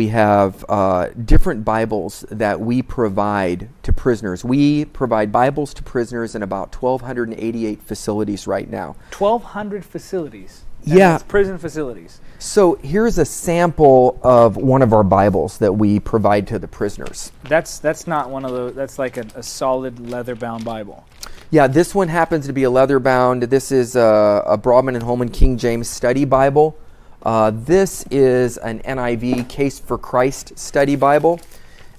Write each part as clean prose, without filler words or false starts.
We have different Bibles that we provide to prisoners. We provide Bibles to prisoners in about 1,288 facilities right now. 1,200 facilities? Yeah. That's prison facilities. So here's a sample of one of our Bibles that we provide to the prisoners. That's not one of those, that's like a solid leather-bound Bible. Yeah, this one happens to be a leather-bound. This is a Broadman and Holman King James Study Bible. This is an NIV Case for Christ Study Bible.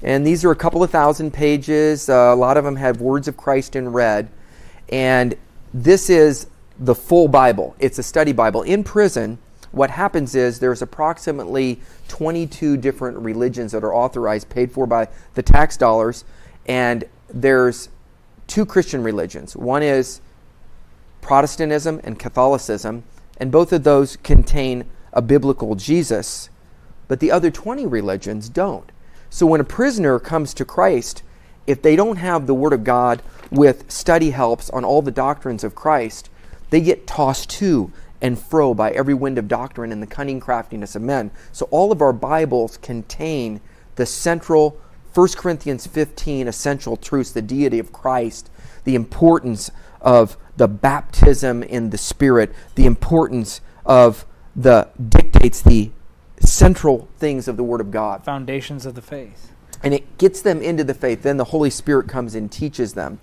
And these are a couple of thousand pages. A lot of them have words of Christ in red. And this is the full Bible. It's a study Bible. In prison, what happens is there's approximately 22 different religions that are authorized, paid for by the tax dollars. And there's two Christian religions. One is Protestantism and Catholicism. And both of those contain a biblical Jesus, but the other 20 religions don't. So when a prisoner comes to Christ, if they don't have the Word of God with study helps on all the doctrines of Christ, they get tossed to and fro by every wind of doctrine and the cunning craftiness of men. So all of our Bibles contain the central 1 Corinthians 15 essential truths, the deity of Christ, the importance of the baptism in the Spirit, the importance of the central things of the Word of God. Foundations of the faith. And it gets them into the faith. Then the Holy Spirit comes and teaches them.